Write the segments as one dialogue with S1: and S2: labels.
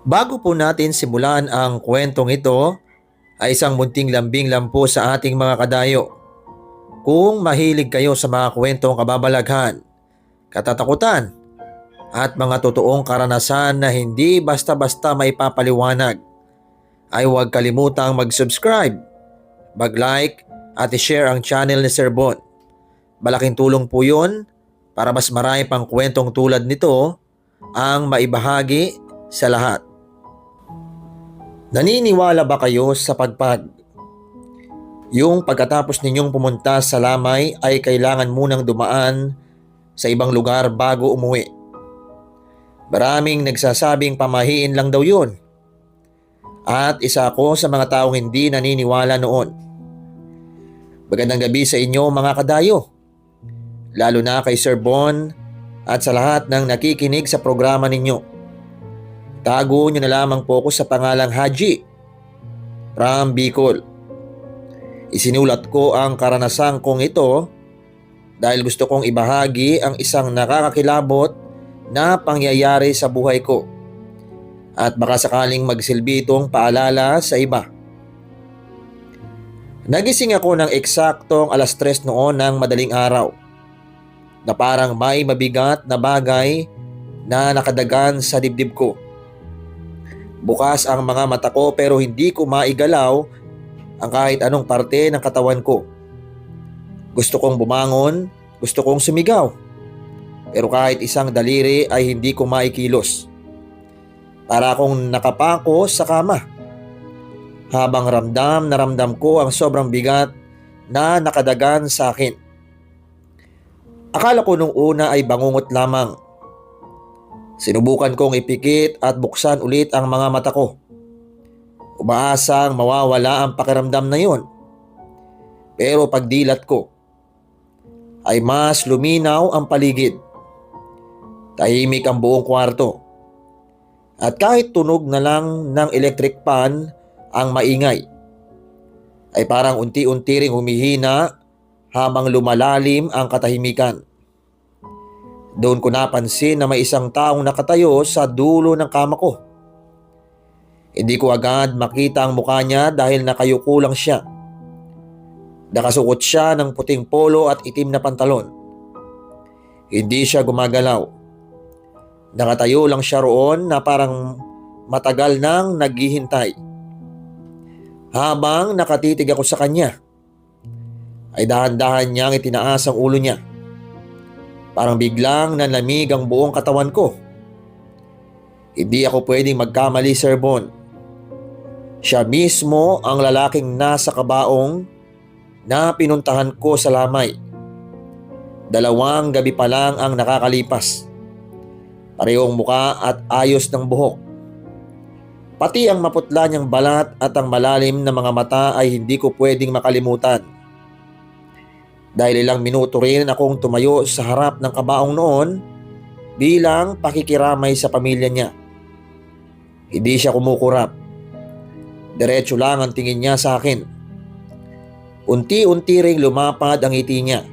S1: Bago po natin simulan ang kwentong ito, ay isang munting lambing lang po sa ating mga kadayo. Kung mahilig kayo sa mga kwentong kababalaghan, katatakutan, at mga totoong karanasan na hindi basta-basta maipapaliwanag, ay huwag kalimutang mag-subscribe, mag-like, at i-share ang channel ni Sir Bon. Malaking tulong po yun para mas marami pang kwentong tulad nito ang maibahagi sa lahat. Naniniwala ba kayo sa pagpag? Yung pagkatapos ninyong pumunta sa Lamay ay kailangan munang dumaan sa ibang lugar bago umuwi. Maraming nagsasabing pamahiin lang daw yun. At isa ako sa mga taong hindi naniniwala noon. Magandang gabi sa inyo mga kadayo. Lalo na kay Sir Bon at sa lahat ng nakikinig sa programa ninyo. Tago nyo na lamang po ako sa pangalang Haji from Bicol. Isinulat ko ang karanasan kong ito dahil gusto kong ibahagi ang isang nakakakilabot na pangyayari sa buhay ko at baka sakaling magsilbi itong paalala sa iba. Nagising ako ng eksaktong 3:00 noon ng madaling araw na parang may mabigat na bagay na nakadagan sa dibdib ko. Bukas ang mga mata ko pero hindi ko maigalaw ang kahit anong parte ng katawan ko. Gusto kong bumangon, gusto kong sumigaw. Pero kahit isang daliri ay hindi ko maikilos. Para akong nakapako sa kama. Habang ramdam na ramdam ko ang sobrang bigat na nakadagan sa akin. Akala ko nung una ay bangungot lamang. Sinubukan kong ipikit at buksan ulit ang mga mata ko. Umaasang mawawala ang pakiramdam na yon. Pero pagdilat ko, ay mas luminaw ang paligid. Tahimik ang buong kwarto. At kahit tunog na lang ng electric fan ang maingay, ay parang unti-unti ring humihina habang lumalalim ang katahimikan. Doon ko napansin na may isang taong nakatayo sa dulo ng kama ko. Hindi ko agad makita ang mukha niya dahil nakayuko lang siya. Nakasuot siya ng puting polo at itim na pantalon. Hindi siya gumagalaw. Nakatayo lang siya roon na parang matagal nang naghihintay. Habang nakatitig ako sa kanya, ay dahan-dahan niyang itinaas ang ulo niya. Parang biglang nanlamig ang buong katawan ko. Hindi ako pwedeng magkamali, Sir Bon. Siya mismo ang lalaking nasa kabaong na pinuntahan ko sa Lamay. 2 gabi pa lang ang nakakalipas. Parehong muka at ayos ng buhok. Pati ang maputla niyang balat at ang malalim na mga mata ay hindi ko pwedeng makalimutan. Dahil ilang minuto rin akong tumayo sa harap ng kabaong noon bilang pakikiramay sa pamilya niya. Hindi siya kumukurap. Diretso lang ang tingin niya sa akin. Unti-unti ring lumapad ang ngiti niya.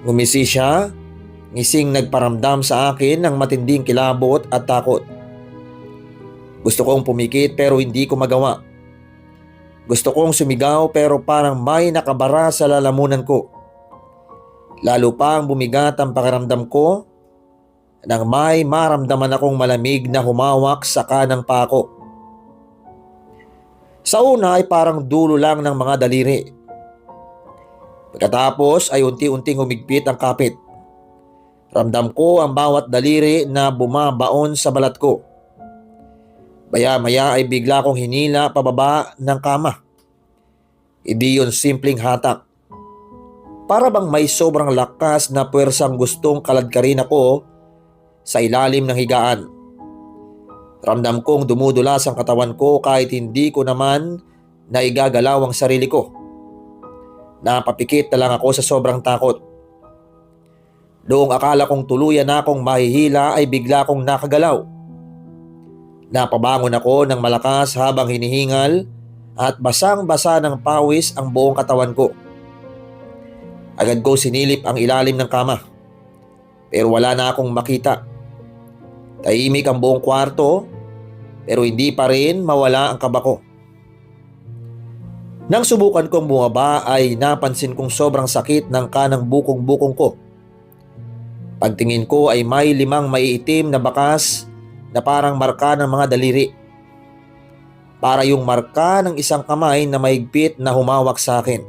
S1: Ngumisi siya, ngising nagparamdam sa akin ng matinding kilabot at takot. Gusto kong pumikit pero hindi ko magawa. Gusto kong sumigaw pero parang may nakabara sa lalamunan ko. Lalo pang bumigat ang pakiramdam ko nang may maramdaman akong malamig na humawak sa kanang pako. Sa una ay parang dulo lang ng mga daliri. Pagkatapos ay unti-unting humigpit ang kapit. Ramdam ko ang bawat daliri na bumabaon sa balat ko. Maya-maya ay bigla kong hinila pababa ng kama. Hindi yun simpleng hatak. Para bang may sobrang lakas na puwersang gustong kaladkarin ako sa ilalim ng higaan. Ramdam kong dumudulas ang katawan ko kahit hindi ko naman naigagalaw ang sarili ko. Napapikit na lang ako sa sobrang takot. Noong akala kong tuluyan na akong mahihila ay bigla kong nakagalaw. Napabangon ako ng malakas habang hinihingal at basang-basa ng pawis ang buong katawan ko. Agad ko sinilip ang ilalim ng kama. Pero wala na akong makita. Tahimik ang buong kwarto pero hindi pa rin mawala ang kaba ko. Nang subukan kong bumaba ay napansin kong sobrang sakit ng kanang bukong-bukong ko. Pagtingin ko ay may 5 maiitim na bakas na parang marka ng mga daliri. Para yung marka ng isang kamay na mahigpit na humawak sa akin.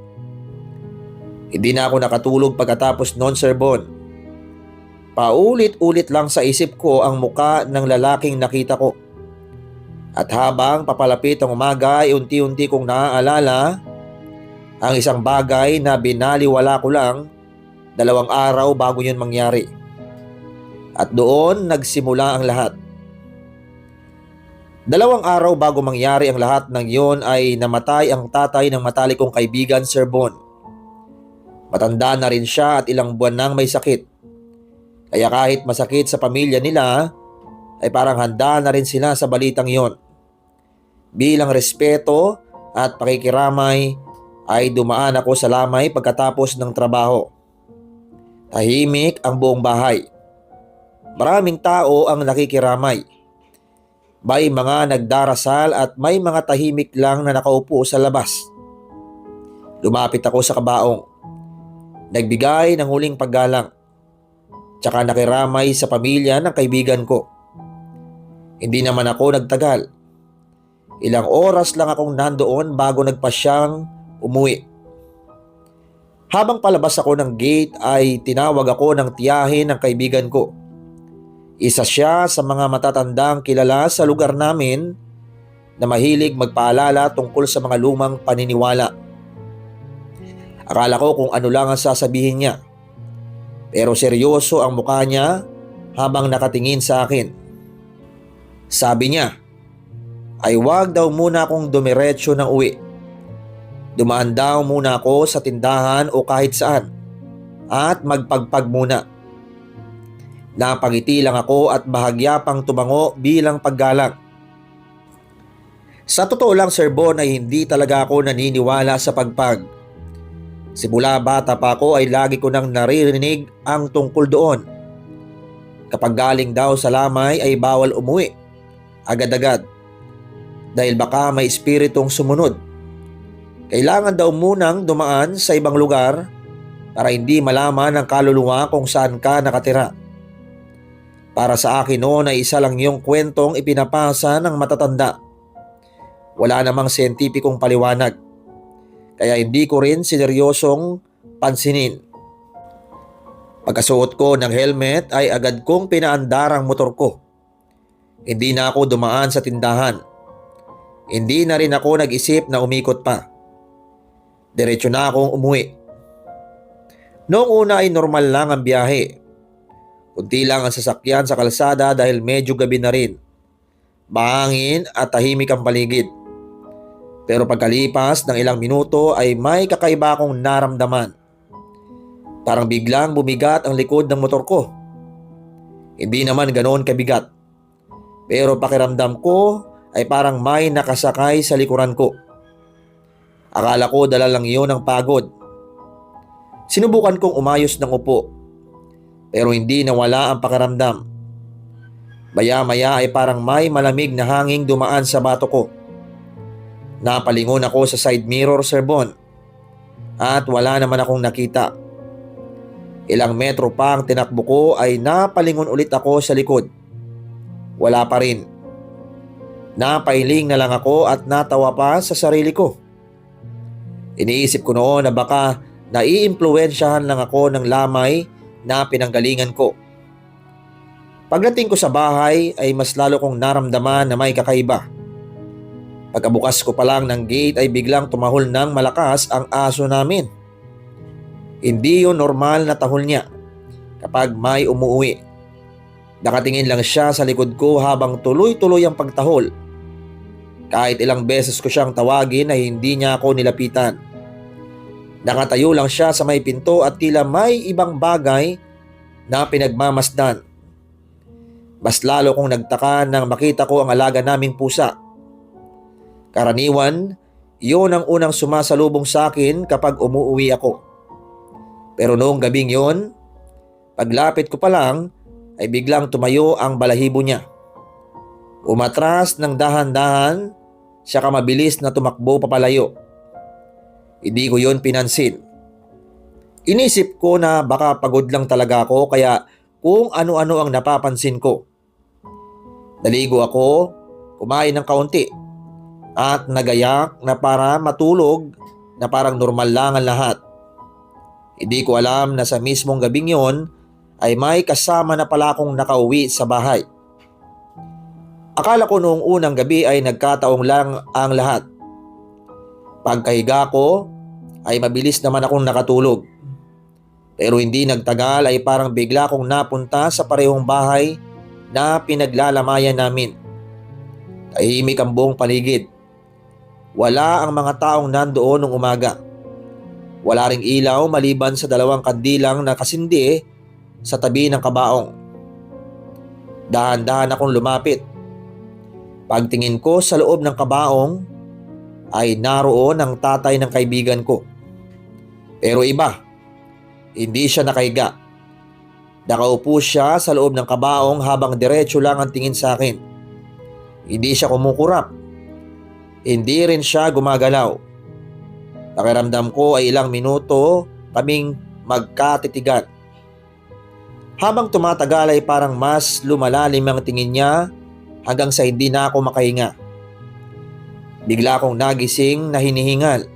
S1: Hindi na ako nakatulog pagkatapos noon, Sir Bon. Paulit-ulit lang sa isip ko ang muka ng lalaking nakita ko. At habang papalapit ang umaga ay unti-unti kong naaalala ang isang bagay na binaliwala ko lang 2 araw bago yun mangyari. At doon nagsimula ang lahat. 2 araw bago mangyari ang lahat ng yun ay namatay ang tatay ng matalik kong kaibigan, Sir Bon. Matanda na rin siya at ilang buwan nang may sakit. Kaya kahit masakit sa pamilya nila, ay parang handa na rin sila sa balitang yon. Bilang respeto at pakikiramay ay dumaan ako sa lamay pagkatapos ng trabaho. Tahimik ang buong bahay. Maraming tao ang nakikiramay. May mga nagdarasal at may mga tahimik lang na nakaupo sa labas. Lumapit ako sa kabaong. Nagbigay ng huling paggalang. Tsaka nakiramay sa pamilya ng kaibigan ko. Hindi naman ako nagtagal. Ilang oras lang akong nandoon bago nagpasyang umuwi. Habang palabas ako ng gate ay tinawag ako ng tiyahin ng kaibigan ko. Isa siya sa mga matatandang kilala sa lugar namin na mahilig magpaalala tungkol sa mga lumang paniniwala. Akala ko kung ano lang ang sasabihin niya. Pero seryoso ang mukha niya habang nakatingin sa akin. Sabi niya, ay wag daw muna akong dumiretso ng uwi. Dumaan daw muna ako sa tindahan o kahit saan at magpagpag muna. Napangiti lang ako at bahagya pang tumango bilang paggalang. Sa totoo lang, Sir Bon, ay hindi talaga ako naniniwala sa pagpag. Simula bata pa ako ay lagi ko nang naririnig ang tungkol doon. Kapag galing daw sa lamay ay bawal umuwi agad-agad dahil baka may espiritong sumunod. Kailangan daw munang dumaan sa ibang lugar para hindi malaman ng kaluluwa kung saan ka nakatira. Para sa akin noon ay isa lang yung kwentong ipinapasa ng matatanda. Wala namang siyentipikong paliwanag. Kaya hindi ko rin sineryosong pansinin. Pagkasuot ko ng helmet ay agad kong pinaandar ang motor ko. Hindi na ako dumaan sa tindahan. Hindi na rin ako nag-isip na umikot pa. Diretso na akong umuwi. Noong una ay normal lang ang biyahe. Kunti lang ang sasakyan sa kalsada dahil medyo gabi na rin. Mahangin at tahimik ang paligid. Pero pagkalipas ng ilang minuto ay may kakaiba akong naramdaman. Parang biglang bumigat ang likod ng motor ko. Hindi naman ganoon kabigat. Pero pakiramdam ko ay parang may nakasakay sa likuran ko. Akala ko dala lang yun ng pagod. Sinubukan kong umayos ng upo. Pero hindi nawala ang pakiramdam. Maya-maya ay parang may malamig na hanging dumaan sa bato ko. Napalingon ako sa side mirror, Sir Bon. At wala naman akong nakita. Ilang metro pa ang tinakbo ko ay napalingon ulit ako sa likod. Wala pa rin. Napailing na lang ako at natawa pa sa sarili ko. Iniisip ko noon na baka naiimpluwensyahan lang ako ng lamay na pinanggalingan ko. Pagdating ko sa bahay ay mas lalo kong naramdaman na may kakaiba. Pagkabukas ko pa lang ng gate ay biglang tumahol ng malakas ang aso namin. Hindi yun normal na tahol niya kapag may umuwi. Nakatingin lang siya sa likod ko habang tuloy-tuloy ang pagtahol. Kahit ilang beses ko siyang tawagin ay hindi niya ako nilapitan. Nakatayo lang siya sa may pinto at tila may ibang bagay na pinagmamasdan. Mas lalo kong nagtaka nang makita ko ang alaga naming pusa. Karaniwan, iyon ang unang sumasalubong sa akin kapag umuwi ako. Pero noong gabing yon, paglapit ko pa lang ay biglang tumayo ang balahibo niya. Umatras ng dahan-dahan, siya ka mabilis na tumakbo papalayo. Hindi ko yon pinansin. Inisip ko na baka pagod lang talaga ako kaya kung ano-ano ang napapansin ko. Naligo ako, kumain ng kaunti at nagayak na para matulog na parang normal lang ang lahat. Hindi ko alam na sa mismong gabing yon ay may kasama na pala akong nakauwi sa bahay. Akala ko noong unang gabi ay nagkataong lang ang lahat. Pagkahiga ko ay mabilis naman akong nakatulog. Pero hindi nagtagal ay parang bigla akong napunta sa parehong bahay na pinaglalamayan namin. Tahimik ang buong paligid. Wala ang mga taong nandoon nung umaga. Wala ring ilaw maliban sa 2 kandilang nakasindi sa tabi ng kabaong. Dahan-dahan akong lumapit. Pagtingin ko sa loob ng kabaong ay naroon ang tatay ng kaibigan ko. Pero iba, hindi siya nakahiga. Nakaupo siya sa loob ng kabaong habang diretso lang ang tingin sa akin. Hindi siya kumukurap. Hindi rin siya gumagalaw. Pakiramdam ko ay ilang minuto kaming magkatitigan. Habang tumatagal ay parang mas lumalalim ang tingin niya hanggang sa hindi na ako makahinga. Bigla akong nagising na hinihingal.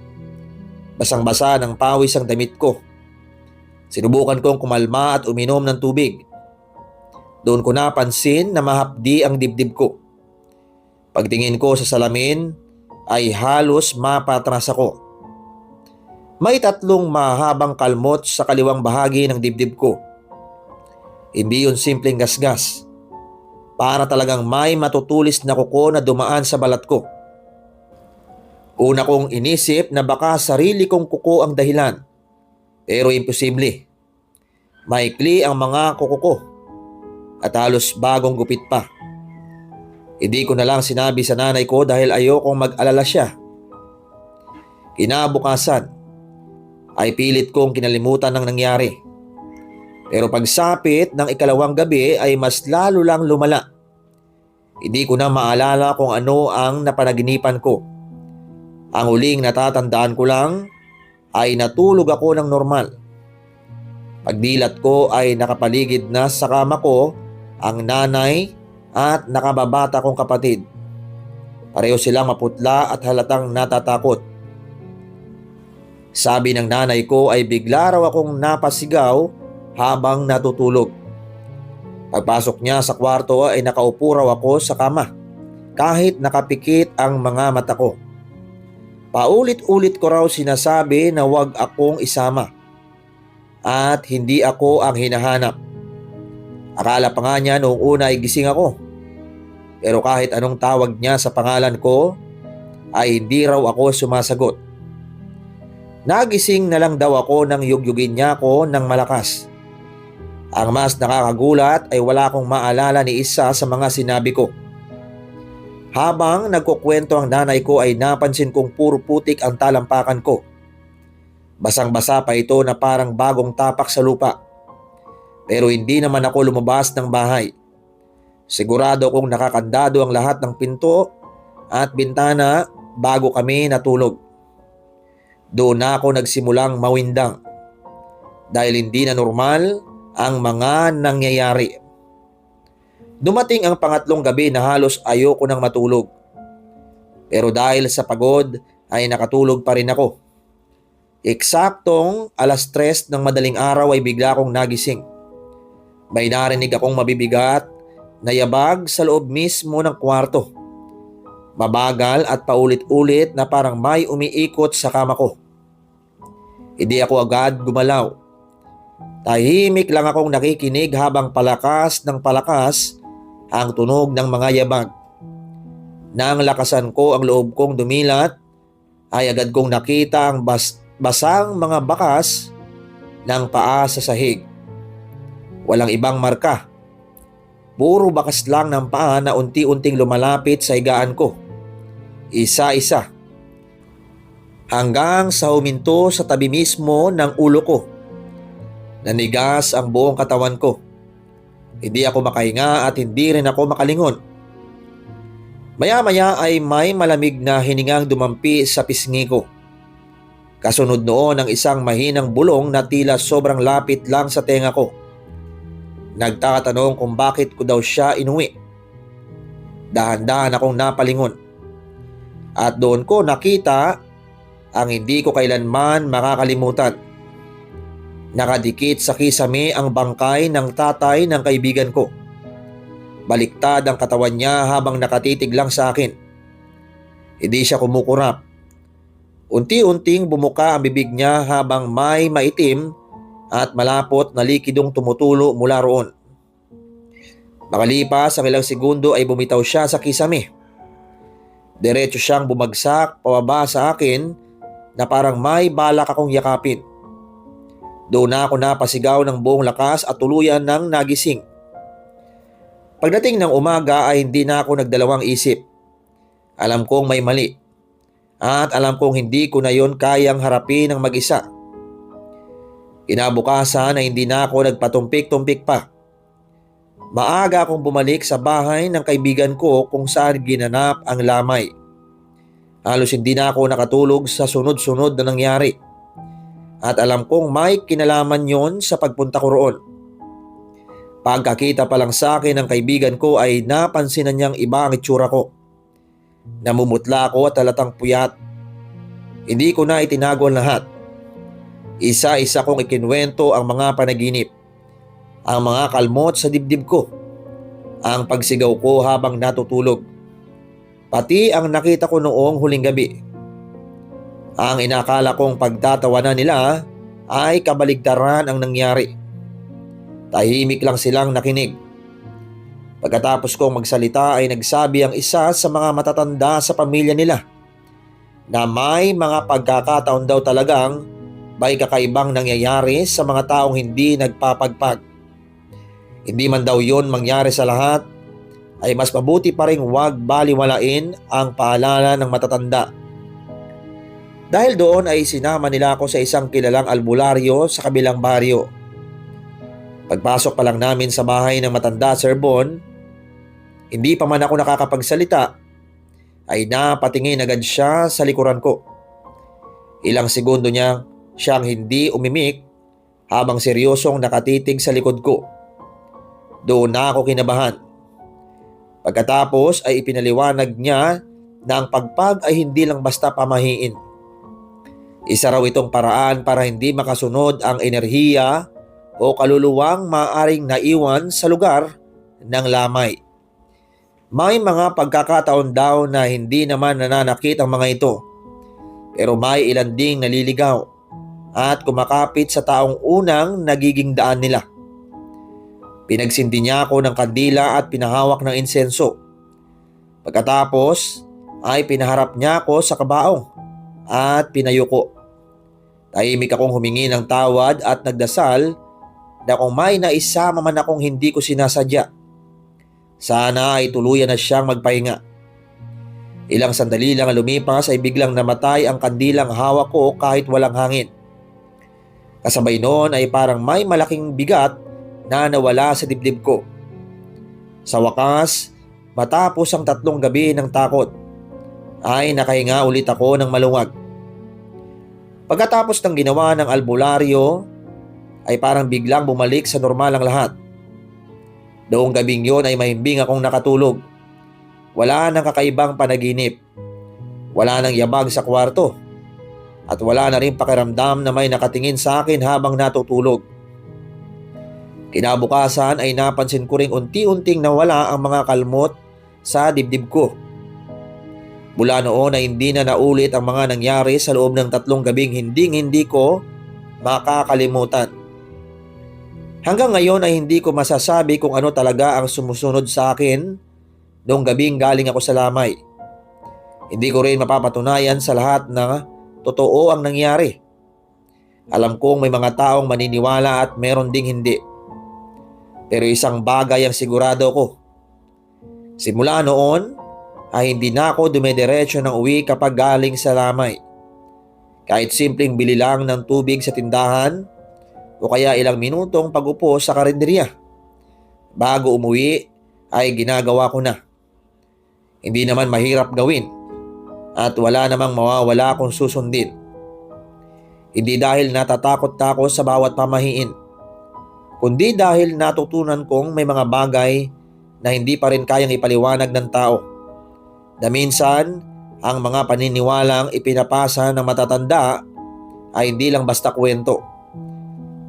S1: Basang-basa ng pawis ang damit ko. Sinubukan kong kumalma at uminom ng tubig. Doon ko napansin na mahapdi ang dibdib ko. Pagtingin ko sa salamin ay halos mapatras ako. May 3 mahabang kalmot sa kaliwang bahagi ng dibdib ko. Hindi yun simpleng gasgas. Para talagang may matutulis na kuko na dumaan sa balat ko. Una kong inisip na baka sarili kong kuko ang dahilan. Pero imposible. Maikli ang mga kuko ko at halos bagong gupit pa. Hindi ko na lang sinabi sa nanay ko dahil ayokong mag-alala siya. Kinabukasan ay pilit kong kinalimutan ng nangyari. Pero pagsapit ng 2nd gabi ay mas lalo lang lumala. Hindi ko na maalala kung ano ang napanaginipan ko. Ang huling natatandaan ko lang ay natulog ako ng normal. Pagdilat ko ay nakapaligid na sa kama ko ang nanay at nakababata kong kapatid. Pareho silang maputla at halatang natatakot. Sabi ng nanay ko ay bigla raw akong napasigaw habang natutulog. Pagpasok niya sa kwarto ay nakaupo raw ako sa kama kahit nakapikit ang mga mata ko. Paulit-ulit ko raw sinasabi na wag akong isama at hindi ako ang hinahanap. Akala pa nga niya noong una ay gising ako. Pero kahit anong tawag niya sa pangalan ko ay hindi raw ako sumasagot. Nagising na lang daw ako nang yugyugin niya ako ng malakas. Ang mas nakakagulat ay wala akong maalala ni isa sa mga sinabi ko. Habang nagkukwento ang nanay ko ay napansin kong puro putik ang talampakan ko. Basang-basa pa ito na parang bagong tapak sa lupa. Pero hindi naman ako lumabas ng bahay. Sigurado kong nakakandado ang lahat ng pinto at bintana bago kami natulog. Doon na ako nagsimulang mawindang dahil hindi na normal ang mga nangyayari. Dumating ang 3rd gabi na halos ayoko nang matulog. Pero dahil sa pagod ay nakatulog pa rin ako. Eksaktong 3:00 ng madaling araw ay bigla akong nagising. May narinig akong mabibigat na yabag sa loob mismo ng kwarto. Mabagal at paulit-ulit na parang may umiikot sa kama ko. Hindi ako agad gumalaw. Tahimik lang akong nakikinig habang palakas ng palakas ang tunog ng mga yabag. Nang lakasan ko ang loob kong dumilat, ay agad kong nakita ang basang mga bakas ng paa sa sahig. Walang ibang marka. Puro bakas lang ng paa na unti-unting lumalapit sa higaan ko. Isa-isa. Hanggang sa huminto sa tabi mismo ng ulo ko. Nanigas ang buong katawan ko. Hindi ako makahinga at hindi rin ako makalingon. Maya-maya ay may malamig na hiningang dumampi sa pisngi ko. Kasunod noon ang isang mahinang bulong na tila sobrang lapit lang sa tenga ko. Nagtatanong kung bakit ko daw siya inuwi. Dahan-dahan akong napalingon. At doon ko nakita ang hindi ko kailanman makakalimutan. Nakadikit sa kisame ang bangkay ng tatay ng kaibigan ko. Baliktad ang katawan niya habang nakatitig lang sa akin. Hindi siya kumukurap. Unti-unting bumuka ang bibig niya habang may maitim at malapot na likidong tumutulo mula roon. Makalipas ang ilang segundo ay bumitaw siya sa kisame. Diretso siyang bumagsak pababa sa akin na parang may balak akong yakapin. Doon na ako napasigaw ng buong lakas at tuluyan ng nagising. Pagdating ng umaga ay hindi na ako nagdalawang isip. Alam kong may mali. At alam kong hindi ko na yon kayang harapin ng mag-isa. Kinabukasan ay hindi na ako nagpatumpik-tumpik pa. Maaga akong bumalik sa bahay ng kaibigan ko kung saan ginanap ang lamay. Halos hindi na ako nakatulog sa sunod-sunod na nangyari. At alam kong may kinalaman yon sa pagpunta ko roon. Pagkakita pa lang sa akin ng kaibigan ko ay napansin na niyang iba ang itsura ko. Namumutla ako at halatang puyat. Hindi ko na itinago ang lahat. Isa-isa kong ikinwento ang mga panaginip. Ang mga kalmot sa dibdib ko. Ang pagsigaw ko habang natutulog. Pati ang nakita ko noong huling gabi. Ang inakala kong pagtatawanan nila ay kabaligtaran ang nangyari. Tahimik lang silang nakinig. Pagkatapos kong magsalita ay nagsabi ang isa sa mga matatanda sa pamilya nila na may mga pagkakataon daw talagang may kakaibang nangyayari sa mga taong hindi nagpapagpag. Hindi man daw yon mangyari sa lahat, ay mas mabuti pa rin huwag baliwalain ang paalala ng matatanda. Dahil doon ay sinama nila ako sa isang kilalang albularyo sa kabilang baryo. Pagpasok pa lang namin sa bahay ng matanda, Sir Bon, hindi pa man ako nakakapagsalita, ay napatingin agad siya sa likuran ko. Ilang segundo niya siyang hindi umimik habang seryosong nakatitig sa likod ko. Doon na ako kinabahan. Pagkatapos ay ipinaliwanag niya na ang pagpag ay hindi lang basta pamahiin. Isa raw itong paraan para hindi makasunod ang enerhiya o kaluluwang maaaring naiwan sa lugar ng lamay. May mga pagkakataon daw na hindi naman nananakit ang mga ito, pero may ilan ding naliligaw at kumakapit sa taong unang nagiging daan nila. Pinagsindi niya ako ng kandila at pinahawak ng insenso. Pagkatapos ay pinaharap niya ako sa kabaong at pinayuko. Tahimik akong humingi ng tawad at nagdasal na kung may naisama man akong hindi ko sinasadya, sana ay tuluyan na siyang magpahinga. Ilang sandali lang ang lumipas ay biglang namatay ang kandilang hawak ko kahit walang hangin. Kasabay noon ay parang may malaking bigat na nawala sa dibdib ko. Sa wakas, matapos ang 3 gabi ng takot, ay nakahinga ulit ako ng maluwag. Pagkatapos ng ginawa ng albularyo, ay parang biglang bumalik sa normal ang lahat. Noong gabing yon ay mahimbing akong nakatulog. Wala nang kakaibang panaginip. Wala nang yabag sa kwarto. At wala na rin pakiramdam na may nakatingin sa akin habang natutulog. Kinabukasan ay napansin ko ring unti-unting nawala ang mga kalmot sa dibdib ko. Mula noon ay hindi na naulit ang mga nangyari sa loob ng 3 gabing hindi ko makakalimutan. Hanggang ngayon ay hindi ko masasabi kung ano talaga ang sumusunod sa akin noong gabing galing ako sa lamay. Hindi ko rin mapapatunayan sa lahat na totoo ang nangyari. Alam kong may mga taong maniniwala at meron ding hindi. Pero isang bagay ang sigurado ko. Simula noon ay hindi na ako dumediretso ng uwi kapag galing sa lamay. Kahit simpleng bili lang ng tubig sa tindahan o kaya ilang minutong pag-upo sa karinderya. Bago umuwi ay ginagawa ko na. Hindi naman mahirap gawin at wala namang mawawala kung susundin. Hindi dahil natatakot ako sa bawat pamahiin, kundi dahil natutunan kong may mga bagay na hindi pa rin kayang ipaliwanag ng tao, na minsan ang mga paniniwalang ipinapasa ng matatanda ay hindi lang basta kwento.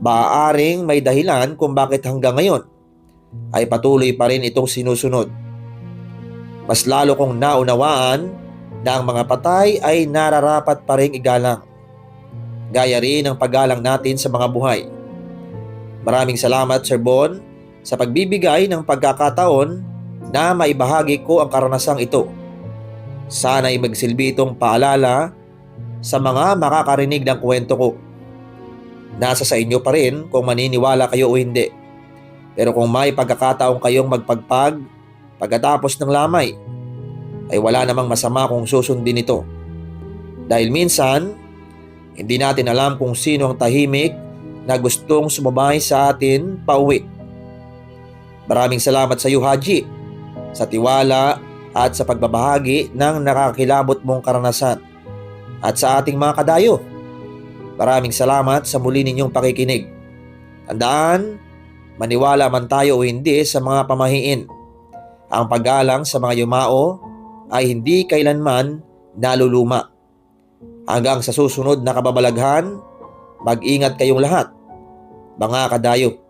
S1: Maaaring may dahilan kung bakit hanggang ngayon ay patuloy pa rin itong sinusunod. Mas lalo kong naunawaan na ang mga patay ay nararapat pa rin igalang, gaya rin ng paggalang natin sa mga buhay. Maraming salamat, Sir Bon, sa pagbibigay ng pagkakataon na maibahagi ko ang karanasang ito. Sana'y magsilbi itong paalala sa mga makakarinig ng kwento ko. Nasa sa inyo pa rin kung maniniwala kayo o hindi. Pero kung may pagkakataong kayong magpagpag pagkatapos ng lamay, ay wala namang masama kung susundin ito. Dahil minsan, hindi natin alam kung sino ang tahimik na gustong sumabay sa atin pauwi. Maraming salamat sa iyo, Haji, sa tiwala at sa pagbabahagi ng nakakilabot mong karanasan. At sa ating mga kadayo, maraming salamat sa muli ninyong pakikinig. Tandaan, maniwala man tayo o hindi sa mga pamahiin, ang paggalang sa mga yumao ay hindi kailanman naluluma. Hanggang sa susunod na kababalaghan, mag-ingat kayong lahat, mga kadayo.